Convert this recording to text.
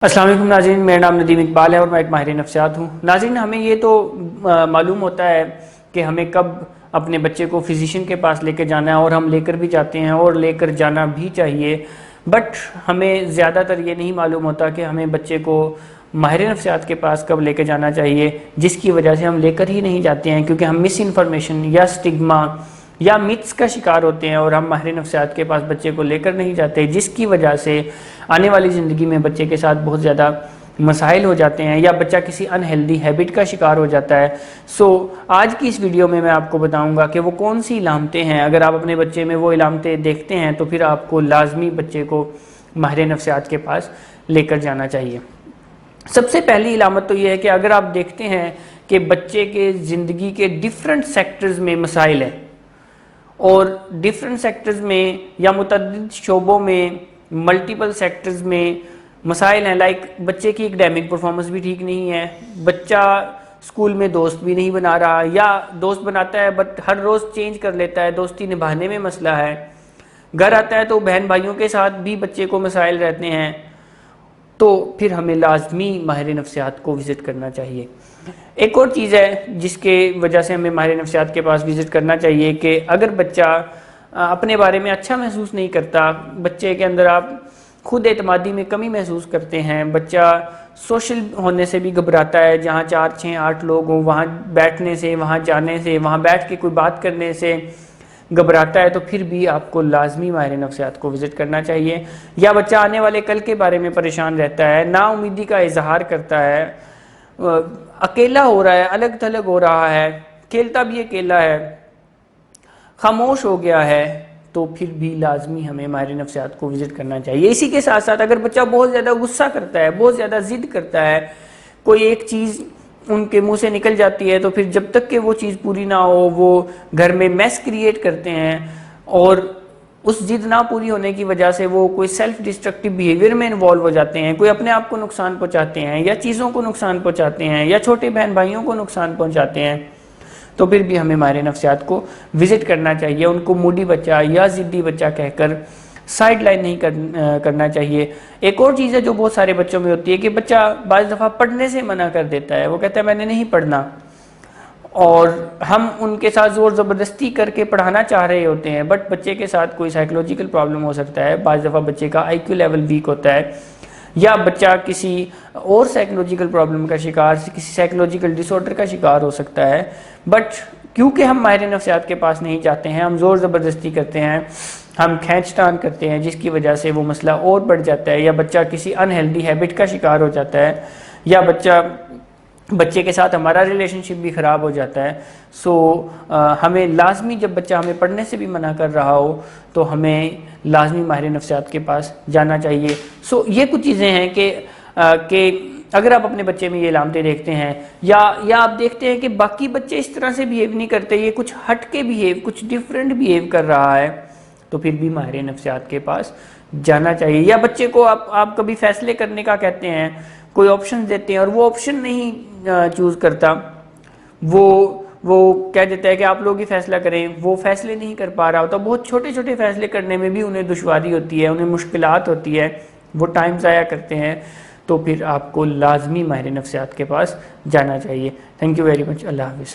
السلام علیکم ناظرین، میرا نام ندیم اقبال ہے اور میں ایک ماہر نفسیات ہوں۔ ناظرین، ہمیں یہ تو معلوم ہوتا ہے کہ ہمیں کب اپنے بچے کو فزیشین کے پاس لے کے جانا ہے، اور ہم لے کر بھی جاتے ہیں اور لے کر جانا بھی چاہیے، بٹ ہمیں زیادہ تر یہ نہیں معلوم ہوتا کہ ہمیں بچے کو ماہر نفسیات کے پاس کب لے کے جانا چاہیے، جس کی وجہ سے ہم لے کر ہی نہیں جاتے ہیں کیونکہ ہم مس انفارمیشن یا سٹگما یا متس کا شکار ہوتے ہیں اور ہم ماہر نفسیات کے پاس بچے کو لے کر نہیں جاتے، جس کی وجہ سے آنے والی زندگی میں بچے کے ساتھ بہت زیادہ مسائل ہو جاتے ہیں یا بچہ کسی انہیلدی ہیبٹ کا شکار ہو جاتا ہے۔ آج کی اس ویڈیو میں آپ کو بتاؤں گا کہ وہ کون سی علامتیں ہیں، اگر آپ اپنے بچے میں وہ علامتیں دیکھتے ہیں تو پھر آپ کو لازمی بچے کو ماہر نفسیات کے پاس لے کر جانا چاہیے۔ سب سے پہلی علامت تو یہ ہے کہ اگر آپ دیکھتے ہیں کہ بچے کے زندگی کے ڈیفرنٹ سیکٹرز میں مسائل ہیں اور ڈیفرنٹ سیکٹرز میں یا متعدد شعبوں میں ملٹیپل سیکٹرز میں مسائل ہیں، لائک بچے کی اکیڈیمک پرفارمنس بھی ٹھیک نہیں ہے، بچہ اسکول میں دوست بھی نہیں بنا رہا یا دوست بناتا ہے بٹ ہر روز چینج کر لیتا ہے، دوستی نبھانے میں مسئلہ ہے، گھر آتا ہے تو بہن بھائیوں کے ساتھ بھی بچے کو مسائل رہتے ہیں، تو پھر ہمیں لازمی ماہر نفسیات کو وزٹ کرنا چاہیے۔ ایک اور چیز ہے جس کے وجہ سے ہمیں ماہر نفسیات کے پاس وزٹ کرنا چاہیے کہ اگر بچہ اپنے بارے میں اچھا محسوس نہیں کرتا، بچے کے اندر آپ خود اعتمادی میں کمی محسوس کرتے ہیں، بچہ سوشل ہونے سے بھی گھبراتا ہے، جہاں 4 6 8 لوگ ہوں وہاں بیٹھنے سے، وہاں جانے سے، وہاں بیٹھ کے کوئی بات کرنے سے گھبراتا ہے، تو پھر بھی آپ کو لازمی ماہر نفسیات کو وزٹ کرنا چاہیے۔ یا بچہ آنے والے کل کے بارے میں پریشان رہتا ہے، نا امیدی کا اظہار کرتا ہے، اکیلا ہو رہا ہے، الگ تھلگ ہو رہا ہے، کھیلتا بھی اکیلا ہے، خاموش ہو گیا ہے، تو پھر بھی لازمی ہمیں ماہر نفسیات کو وزٹ کرنا چاہیے۔ اسی کے ساتھ ساتھ اگر بچہ بہت زیادہ غصہ کرتا ہے، بہت زیادہ ضد کرتا ہے، کوئی ایک چیز ان کے منہ سے نکل جاتی ہے تو پھر جب تک کہ وہ چیز پوری نہ ہو وہ گھر میں میس کریٹ کرتے ہیں، اور اس ضد نہ پوری ہونے کی وجہ سے وہ کوئی سیلف ڈسٹرکٹیو بیہیویئر میں انوالو ہو جاتے ہیں، کوئی اپنے آپ کو نقصان پہنچاتے ہیں یا چیزوں کو نقصان پہنچاتے ہیں یا چھوٹے بہن بھائیوں کو نقصان پہنچاتے ہیں، تو پھر بھی ہمیں ماہر نفسیات کو وزٹ کرنا چاہیے۔ ان کو موڈی بچہ یا ضدی بچہ کہہ کر سائڈ لائن نہیں کرنا چاہیے۔ ایک اور چیز ہے جو بہت سارے بچوں میں ہوتی ہے کہ بچہ بعض دفعہ پڑھنے سے منع کر دیتا ہے، وہ کہتا ہے میں نے نہیں پڑھنا، اور ہم ان کے ساتھ زور زبردستی کر کے پڑھانا چاہ رہے ہوتے ہیں، بٹ بچے کے ساتھ کوئی سائیکولوجیکل پرابلم ہو سکتا ہے، بعض دفعہ بچے کا آئی کیو لیول ویک ہوتا ہے یا بچہ کسی اور سائیکولوجیکل پرابلم کا شکار، کسی سائیکولوجیکل ڈس آرڈر کا شکار ہو سکتا ہے، بٹ کیونکہ ہم ماہر نفسیات کے پاس نہیں جاتے ہیں، ہم زور زبردستی کرتے ہیں، ہم کھینچ تان کرتے ہیں، جس کی وجہ سے وہ مسئلہ اور بڑھ جاتا ہے، یا بچہ کسی انہیلدی ہیبٹ کا شکار ہو جاتا ہے، یا بچے کے ساتھ ہمارا ریلیشن شپ بھی خراب ہو جاتا ہے۔ ہمیں لازمی، جب بچہ ہمیں پڑھنے سے بھی منع کر رہا ہو تو ہمیں لازمی ماہر نفسیات کے پاس جانا چاہیے۔ یہ کچھ چیزیں ہیں کہ اگر آپ اپنے بچے میں یہ علامتیں دیکھتے ہیں یا آپ دیکھتے ہیں کہ باقی بچے اس طرح سے بیہیو نہیں کرتے، یہ کچھ ہٹ کے بیہیو، کچھ ڈیفرنٹ بیہیو کر رہا ہے، تو پھر بھی ماہر نفسیات کے پاس جانا چاہیے۔ یا بچے کو آپ کبھی فیصلے کرنے کا کہتے ہیں، کوئی آپشن دیتے ہیں اور وہ آپشن نہیں چوز کرتا، وہ کہہ دیتا ہے کہ آپ لوگ ہی فیصلہ کریں، وہ فیصلے نہیں کر پا رہا ہوتا، بہت چھوٹے چھوٹے فیصلے کرنے میں بھی انہیں دشواری ہوتی ہے، انہیں مشکلات ہوتی ہے، وہ ٹائم ضائع کرتے ہیں، تو پھر آپ کو لازمی ماہر نفسیات کے پاس جانا چاہیے۔ تھینک یو ویری مچ، اللہ حافظ۔